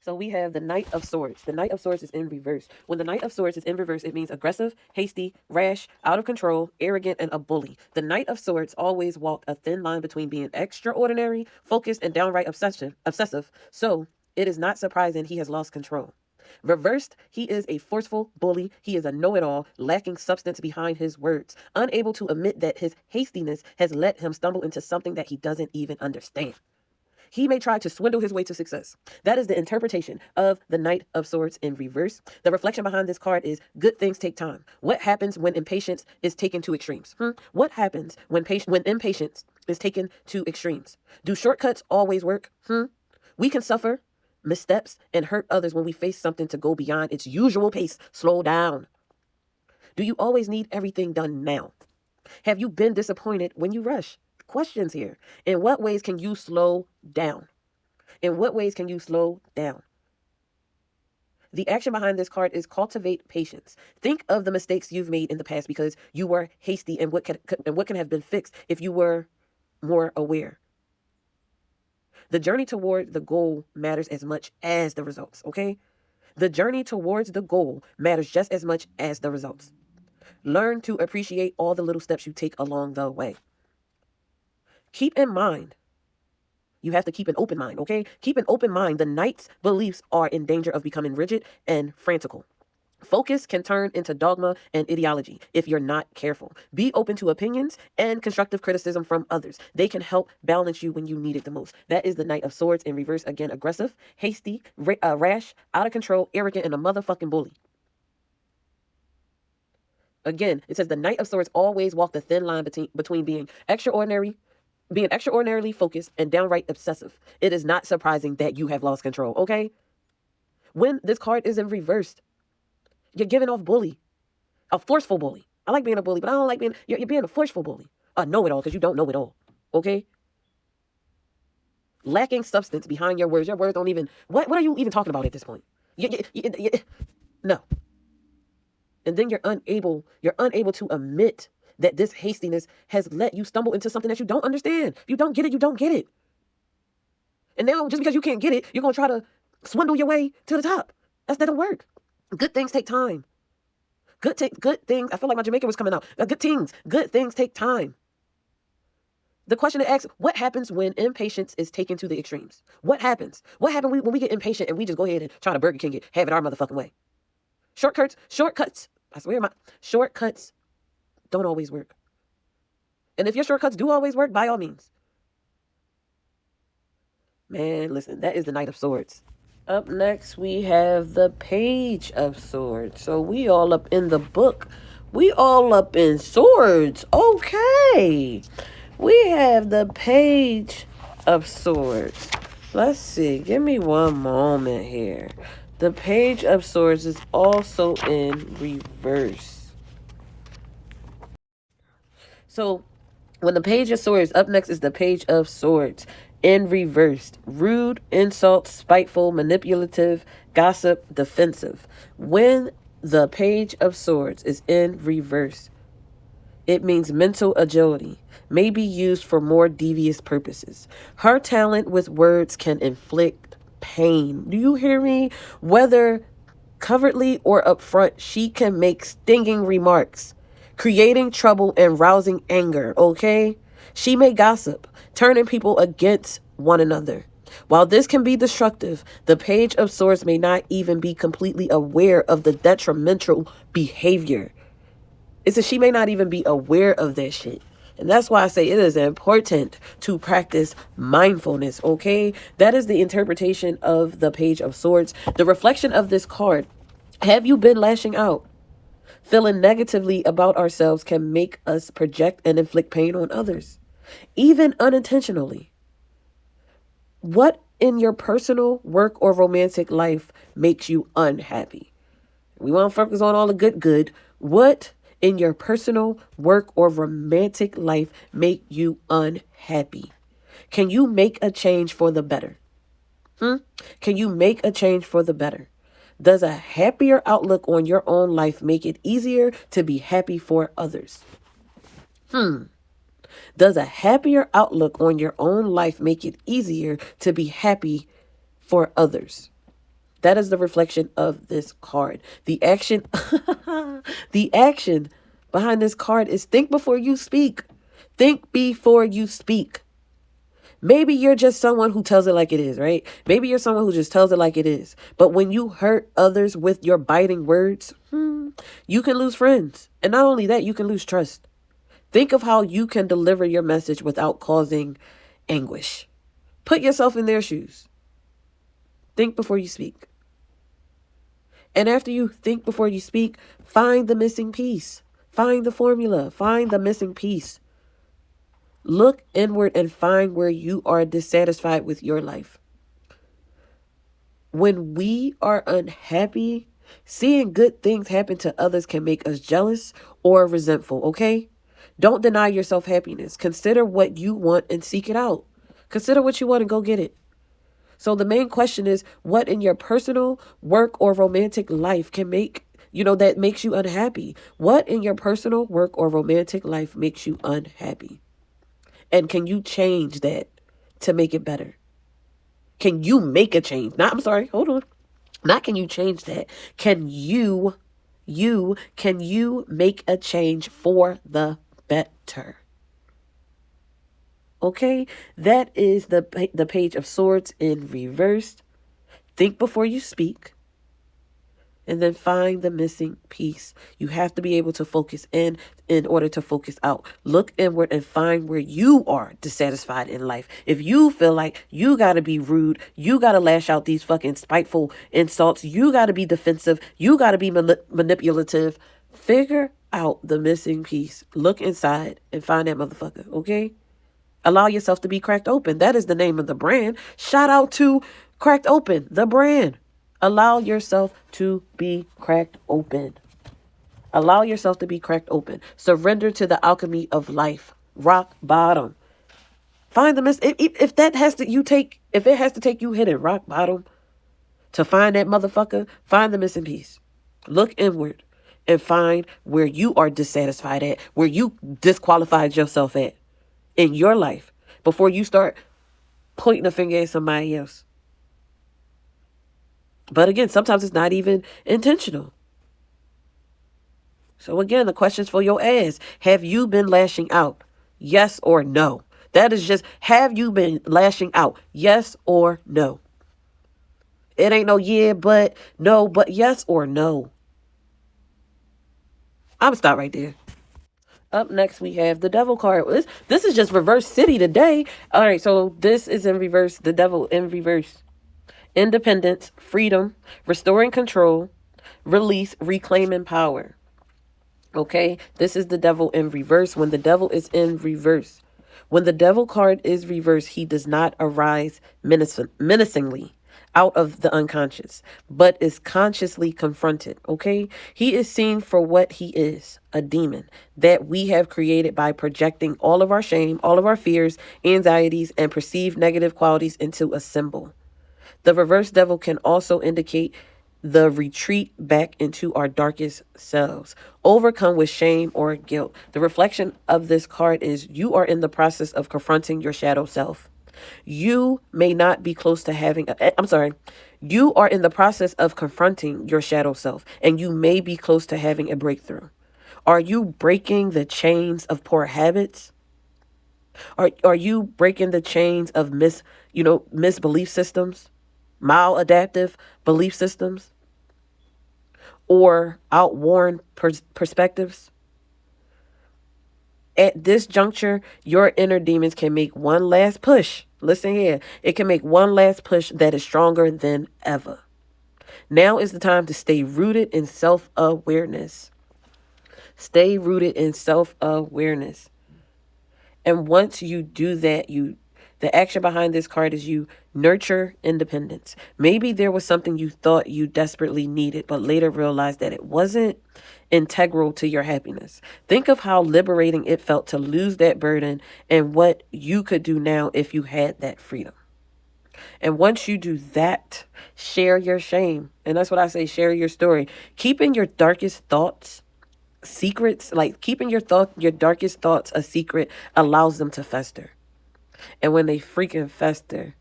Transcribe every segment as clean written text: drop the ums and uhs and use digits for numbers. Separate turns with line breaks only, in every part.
So we have the Knight of Swords. The Knight of Swords is in reverse. When the Knight of Swords is in reverse, it means aggressive, hasty, rash, out of control, arrogant, and a bully. The Knight of Swords always walked a thin line between being extraordinary, focused, and downright obsessive. So it is not surprising he has lost control. Reversed, he is a forceful bully. He is a know-it-all, lacking substance behind his words, unable to admit that his hastiness has let him stumble into something that he doesn't even understand. He may try to swindle his way to success. That is the interpretation of the Knight of Swords in reverse. The reflection behind this card is good things take time. What happens when impatience is taken to extremes? What happens when impatience is taken to extremes? Do shortcuts always work? We can suffer missteps and hurt others when we face something to go beyond its usual pace. Slow down. Do you always need everything done now? Have you been disappointed when you rush? Questions here. In what ways can you slow down? In what ways can you slow down? The action behind this card is cultivate patience. Think of the mistakes you've made in the past because you were hasty and what can have been fixed if you were more aware. The journey toward the goal matters as much as the results, okay? The journey towards the goal matters just as much as the results. Learn to appreciate all the little steps you take along the way. Keep in mind, you have to keep an open mind, okay? Keep an open mind. The Knight's beliefs are in danger of becoming rigid and frantical. Focus can turn into dogma and ideology if you're not careful. Be open to opinions and constructive criticism from others. They can help balance you when you need it the most. That is the Knight of Swords in reverse. Again, aggressive, hasty, rash, out of control, arrogant, and a motherfucking bully. Again, it says the Knight of Swords always walked the thin line between being extraordinarily focused and downright obsessive. It is not surprising that you have lost control, okay? When this card is in reversed, you're giving off bully, a forceful bully. I like being a bully, but I don't like you're being a forceful bully. A know-it-all because you don't know it all, okay? Lacking substance behind your words. Your words don't even, what are you even talking about at this point? No. And then you're unable to admit that this hastiness has let you stumble into something that you don't understand. If you don't get it, you don't get it. And now, just because you can't get it, you're going to try to swindle your way to the top. That don't work. Good things take time. Good things, I feel like my Jamaican was coming out. Good things take time. The question to ask, what happens when impatience is taken to the extremes? What happens? What happens when we get impatient and we just go ahead and try to Burger King it, have it our motherfucking way? Shortcuts, I swear, shortcuts don't always work. And if your shortcuts do always work, by all means. Man, listen, that is the Knight of Swords. Up next, we have the Page of Swords. So we all up in the book. We all up in swords. Okay. We have the Page of Swords. Let's see. Give me one moment here. The Page of Swords is also in reverse. So when the Page of Swords, up next is the Page of Swords in reverse. Rude, insult, spiteful, manipulative, gossip, defensive. When the Page of Swords is in reverse, it means mental agility, may be used for more devious purposes. Her talent with words can inflict pain. Do you hear me? Whether covertly or upfront, she can make stinging remarks, creating trouble and rousing anger, okay? She may gossip, turning people against one another. While this can be destructive, the Page of Swords may not even be completely aware of the detrimental behavior. It's that she may not even be aware of that shit. And that's why I say it is important to practice mindfulness, okay? That is the interpretation of the Page of Swords. The reflection of this card, have you been lashing out? Feeling negatively about ourselves can make us project and inflict pain on others, even unintentionally. What in your personal, work, or romantic life makes you unhappy? We want to focus on all the good. What in your personal, work, or romantic life make you unhappy? Can you make a change for the better? Can you make a change for the better? Does a happier outlook on your own life make it easier to be happy for others? Does a happier outlook on your own life make it easier to be happy for others? That is the reflection of this card. The action, the action behind this card is think before you speak. Think before you speak. Maybe you're just someone who tells it like it is, right? Maybe you're someone who just tells it like it is. But when you hurt others with your biting words, you can lose friends. And not only that, you can lose trust. Think of how you can deliver your message without causing anguish. Put yourself in their shoes. Think before you speak. And after you think before you speak, find the missing piece. Find the formula. Find the missing piece. Look inward and find where you are dissatisfied with your life. When we are unhappy, seeing good things happen to others can make us jealous or resentful, okay? Don't deny yourself happiness. Consider what you want and seek it out. Consider what you want and go get it. So the main question is, what in your personal, work, or romantic life can make, that makes you unhappy? What in your personal, work, or romantic life makes you unhappy? And can you change that to make it better? Can you make a change? Hold on. Not can you change that. Can you make a change for the better? Okay, that is the Page of Swords in reverse. Think before you speak. And then find the missing piece. You have to be able to focus in order to focus out. Look inward and find where you are dissatisfied in life. If you feel like you got to be rude, you got to lash out these fucking spiteful insults, you got to be defensive, you got to be manipulative, figure out the missing piece. Look inside and find that motherfucker, okay? Allow yourself to be cracked open. That is the name of the brand. Shout out to Cracked Open, the brand. Allow yourself to be cracked open. Allow yourself to be cracked open. Surrender to the alchemy of life. Rock bottom. Find the if it has to take you hitting rock bottom to find that motherfucker, find the missing piece. Look inward and find where you are dissatisfied at, where you disqualified yourself at in your life before you start pointing a finger at somebody else. But again, sometimes it's not even intentional. So again, the question's for your ass. Have you been lashing out? Yes or no? That is just, have you been lashing out? Yes or no? It ain't no yeah, but, no, but yes or no. I'm going to stop right there. Up next, we have the Devil card. This is just reverse city today. All right, so this is in reverse. The Devil in reverse. Independence, freedom, restoring control, release, reclaiming power. Okay, this is the Devil in reverse. When the Devil is in reverse, when the Devil card is reversed, he does not arise menacingly out of the unconscious, but is consciously confronted, okay? He is seen for what he is, a demon that we have created by projecting all of our shame, all of our fears, anxieties, and perceived negative qualities into a symbol. The reverse devil can also indicate the retreat back into our darkest selves, overcome with shame or guilt. The reflection of this card is you are in the process of confronting your shadow self. You may not be close to having you are in the process of confronting your shadow self, and you may be close to having a breakthrough. Are you breaking the chains of poor habits? Are you breaking the chains of misbelief systems, maladaptive belief systems, or outworn perspectives? At this juncture, your inner demons can make one last push. Listen here. It can make one last push that is stronger than ever. Now is the time to stay rooted in self-awareness. Stay rooted in self-awareness. And once you do that, the action behind this card is you nurture independence. Maybe there was something you thought you desperately needed, but later realized that it wasn't integral to your happiness. Think of how liberating it felt to lose that burden and what you could do now if you had that freedom. And once you do that, share your shame. And that's what I say, share your story. Keeping your darkest thoughts secrets, like keeping your darkest thoughts a secret, allows them to fester. And when they freaking fester,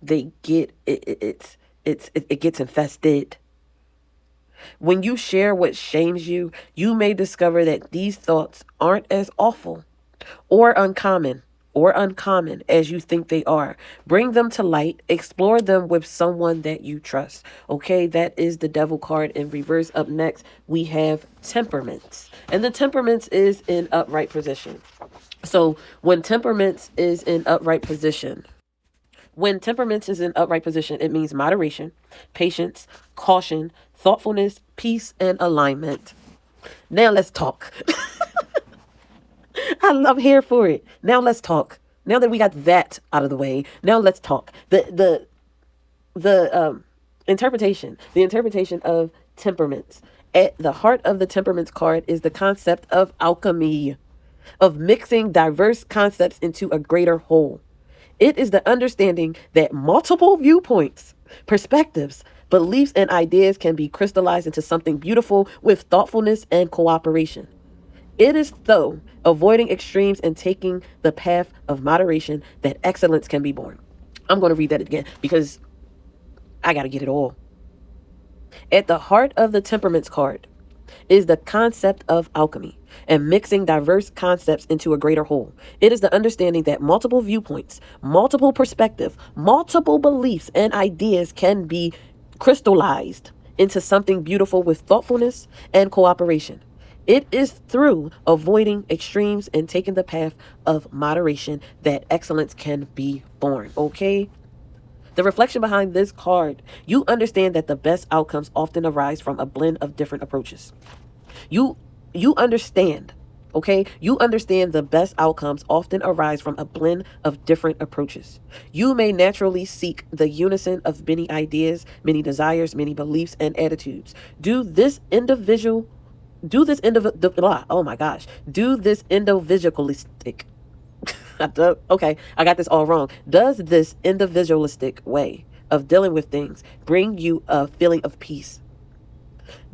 they get it's it gets infested. When you share what shames you, you may discover that these thoughts aren't as awful or uncommon as you think they are. Bring them to light, explore them with someone that you trust. Okay, that is the devil card in reverse. Up next, we have temperaments. And the temperaments is in upright position. So when temperaments is in upright position, it means moderation, patience, caution, thoughtfulness, peace, and alignment. Now let's talk. I'm here for it. Now let's talk. Now that we got that out of the way, now let's talk. The interpretation of temperaments. At the heart of the temperaments card is the concept of alchemy, of mixing diverse concepts into a greater whole. It is the understanding that multiple viewpoints, perspectives, beliefs, and ideas can be crystallized into something beautiful with thoughtfulness and cooperation. It is through avoiding extremes and taking the path of moderation that excellence can be born. I'm going to read that again because I got to get it all. At the heart of the temperaments card is the concept of alchemy and mixing diverse concepts into a greater whole. It is the understanding that multiple viewpoints, multiple perspectives, multiple beliefs, and ideas can be crystallized into something beautiful with thoughtfulness and cooperation. It is through avoiding extremes and taking the path of moderation that excellence can be born. Okay? The reflection behind this card, you understand that the best outcomes often arise from a blend of different approaches. You understand, okay? You understand the best outcomes often arise from a blend of different approaches. You may naturally seek the unison of many ideas, many desires, many beliefs, and attitudes. Do this individualistic. Okay, I got this all wrong. Does this individualistic way of dealing with things bring you a feeling of peace?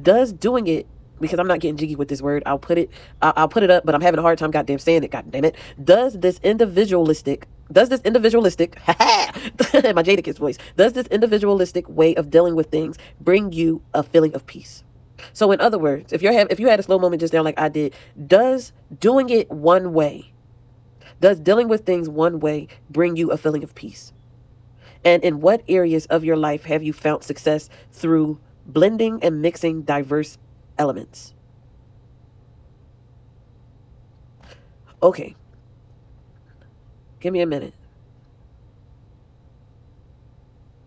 Does doing it, because I'm not getting jiggy with this word, I'll put it up, but I'm having a hard time goddamn saying it, goddamn it. Does this individualistic, my Jadakiss voice, does this individualistic way of dealing with things bring you a feeling of peace? So in other words, if you had a slow moment just now like I did, does doing it one way, does dealing with things one way bring you a feeling of peace? And in what areas of your life have you found success through blending and mixing diverse elements? Okay. Give me a minute.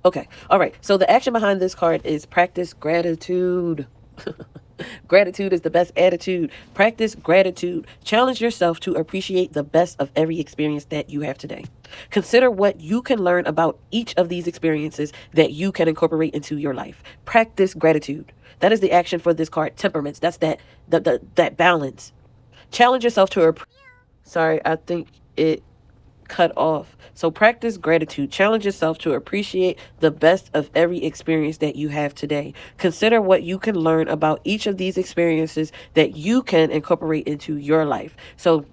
Okay. All right. So the action behind this card is practice gratitude. Gratitude is the best attitude. Practice gratitude. Challenge yourself to appreciate the best of every experience that you have today. Consider what you can learn about each of these experiences that you can incorporate into your life. Practice gratitude. That is the action for this card. Temperaments. That's that balance. Challenge yourself to sorry, I think it cut off. So practice gratitude. Challenge yourself to appreciate the best of every experience that you have today. Consider what you can learn about each of these experiences that you can incorporate into your life. So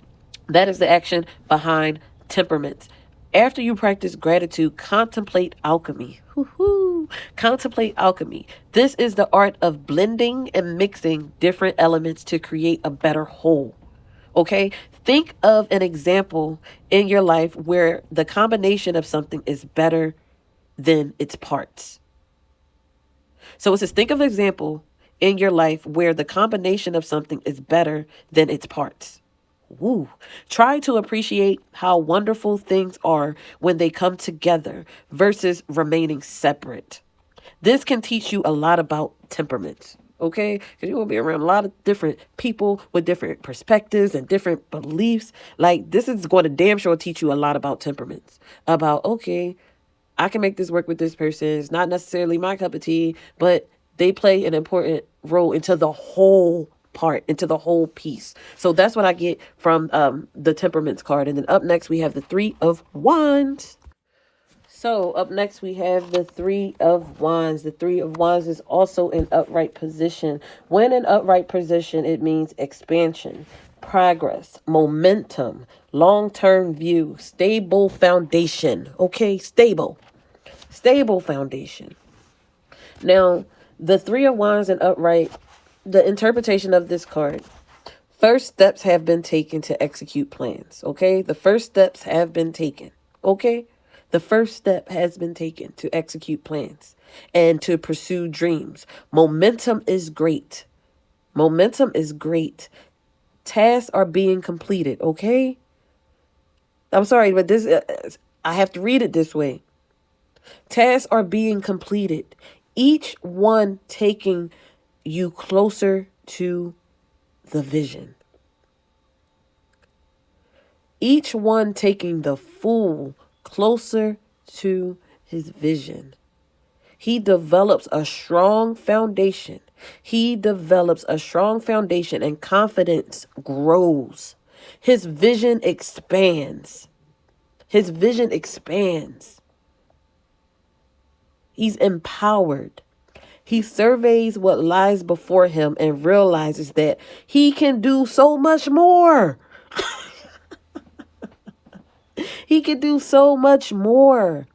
that is the action behind temperaments. After you practice gratitude, contemplate alchemy. Contemplate alchemy. This is the art of blending and mixing different elements to create a better whole. Okay, think of an example in your life where the combination of something is better than its parts. So it says, think of an example in your life where the combination of something is better than its parts. Woo. Try to appreciate how wonderful things are when they come together versus remaining separate. This can teach you a lot about temperaments. Okay, because you're going to be around a lot of different people with different perspectives and different beliefs. Like, this is going to damn sure teach you a lot about temperaments. About, okay, I can make this work with this person. It's not necessarily my cup of tea, but they play an important role into the whole part, into the whole piece. So that's what I get from the temperaments card. And then up next, we have the Three of Wands. So up next, we have the Three of Wands. The Three of Wands is also in upright position. When in upright position, it means expansion, progress, momentum, long-term view, stable foundation. Okay, stable foundation. Now, the Three of Wands and upright, the interpretation of this card. First steps have been taken to execute plans. Okay? The first steps have been taken. Okay? The first step has been taken to execute plans and to pursue dreams. Momentum is great. Momentum is great. Tasks are being completed. Okay? I'm sorry, but this, I have to read it this way. Tasks are being completed, each one taking you closer to the vision. Each one taking the fool closer to his vision. He develops a strong foundation. He develops a strong foundation and confidence grows. His vision expands. His vision expands. He's empowered. He surveys what lies before him and realizes that he can do so much more. He can do so much more.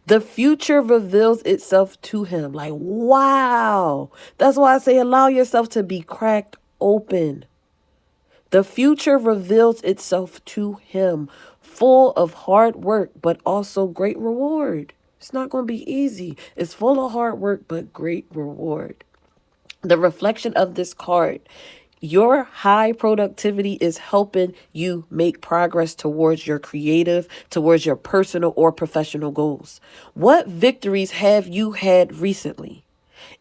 The future reveals itself to him. Like, wow. That's why I say allow yourself to be cracked open. The future reveals itself to him, full of hard work, but also great reward. It's not going to be easy. It's full of hard work, but great reward. The reflection of this card. Your high productivity is helping you make progress towards your creative, towards your personal or professional goals. What victories have you had recently?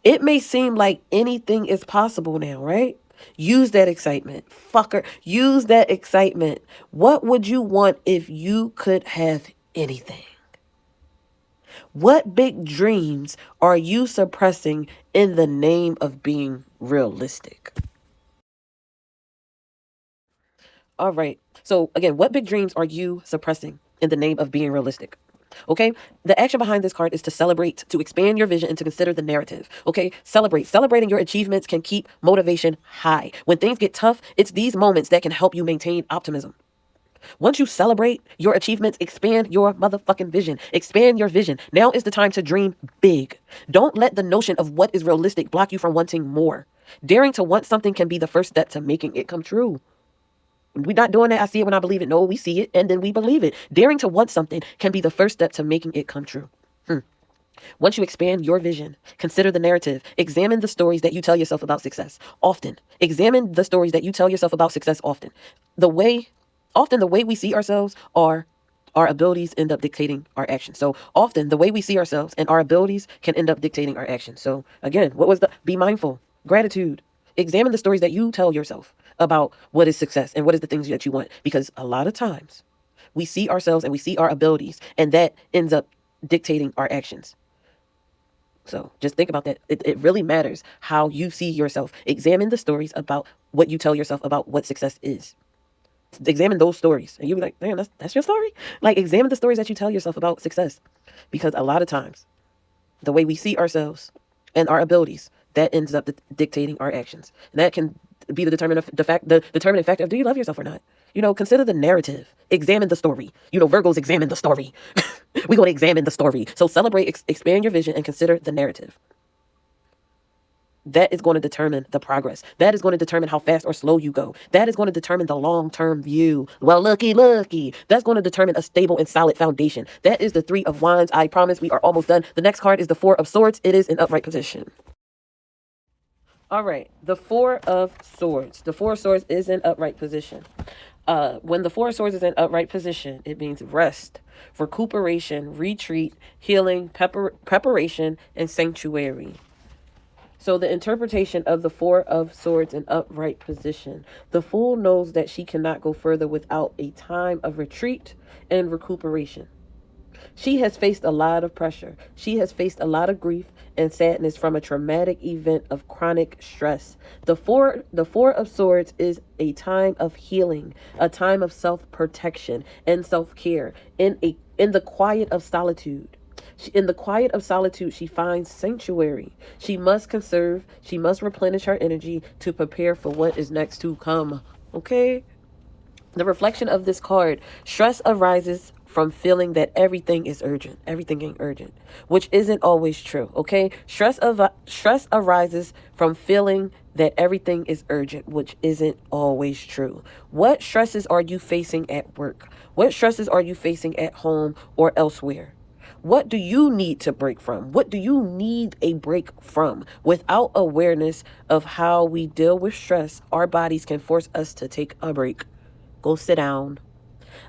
It may seem like anything is possible now, right? Use that excitement. Fucker, use that excitement. What would you want if you could have anything? What big dreams are you suppressing in the name of being realistic? All right. So again, what big dreams are you suppressing in the name of being realistic? Okay. The action behind this card is to celebrate, to expand your vision, and to consider the narrative. Okay. Celebrate. Celebrating your achievements can keep motivation high. When things get tough, it's these moments that can help you maintain optimism. Once you celebrate your achievements, expand your motherfucking vision. Expand your vision. Now is the time to dream big. Don't let the notion of what is realistic block you from wanting more. Daring to want something can be the first step to making it come true. We're not doing that. I see it when I believe it. No, we see it and then we believe it. Daring to want something can be the first step to making it come true. Once you expand your vision, consider the narrative. Examine the stories that you tell yourself about success often. Examine the stories that you tell yourself about success often. The way we see ourselves are our abilities end up dictating our actions. So often the way we see ourselves and our abilities can end up dictating our actions. So again, be mindful, gratitude. Examine the stories that you tell yourself about what is success and what is the things that you want. Because a lot of times we see ourselves and we see our abilities and that ends up dictating our actions. So just think about that. It really matters how you see yourself. Examine the stories about what you tell yourself about what success is. Examine those stories. And you'll be like, damn, that's your story? Like, examine the stories that you tell yourself about success. Because a lot of times, the way we see ourselves and our abilities, that ends up dictating our actions. And that can be the determining factor of do you love yourself or not? Consider the narrative. Examine the story. Virgos examine the story. We're going to examine the story. So celebrate, expand your vision, and consider the narrative. That is going to determine the progress. That is going to determine how fast or slow you go. That is going to determine the long-term view. Well, looky. That's going to determine a stable and solid foundation. That is the Three of Wands. I promise we are almost done. The next card is the Four of Swords. It is in upright position. All right, the Four of Swords. The Four of Swords is in upright position. When the Four of Swords is in upright position, it means rest, recuperation, retreat, healing, preparation, and sanctuary. So the interpretation of the Four of Swords in upright position. The Fool knows that she cannot go further without a time of retreat and recuperation. She has faced a lot of pressure. She has faced a lot of grief and sadness from a traumatic event of chronic stress. The four of Swords is a time of healing, a time of self-protection and self-care in the quiet of solitude. In the quiet of solitude, she finds sanctuary. She must conserve, she must replenish her energy to prepare for what is next to come. Okay? The reflection of this card, stress arises from feeling that everything is urgent. Everything ain't urgent, which isn't always true, okay? Stress arises from feeling that everything is urgent, which isn't always true. What stresses are you facing at work? What stresses are you facing at home or elsewhere? What do you need to break from? What do you need a break from? Without awareness of how we deal with stress, our bodies can force us to take a break. Go sit down.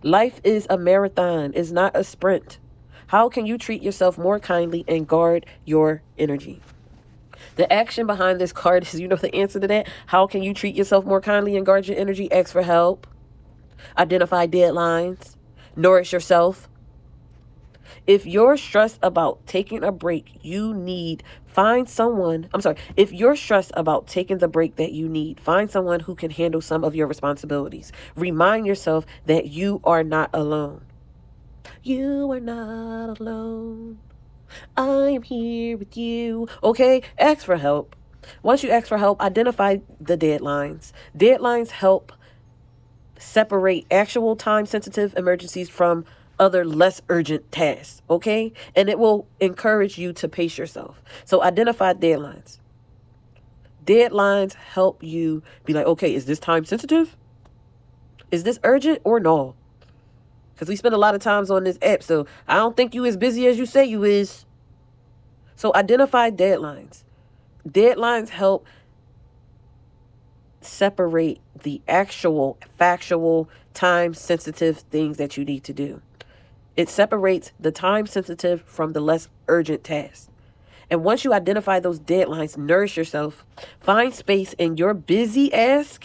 Life is a marathon, it's not a sprint. How can you treat yourself more kindly and guard your energy? The action behind this card is, you know the answer to that? How can you treat yourself more kindly and guard your energy? Ask for help. Identify deadlines. Nourish yourself. If you're stressed about taking a break, if you're stressed about taking the break that you need, find someone who can handle some of your responsibilities. Remind yourself that you are not alone. You are not alone. I am here with you. Okay, ask for help. Once you ask for help, identify the deadlines. Deadlines help separate actual time-sensitive emergencies from other less urgent tasks, okay? And it will encourage you to pace yourself. So identify deadlines. Deadlines help you be like, okay, is this time sensitive? Is this urgent or no? Because we spend a lot of times on this app, so I don't think you as busy as you say you is. So identify deadlines. Deadlines help separate the actual, factual, time-sensitive things that you need to do. It separates the time-sensitive from the less urgent tasks. And once you identify those deadlines, nourish yourself. Find space in your busy ass schedule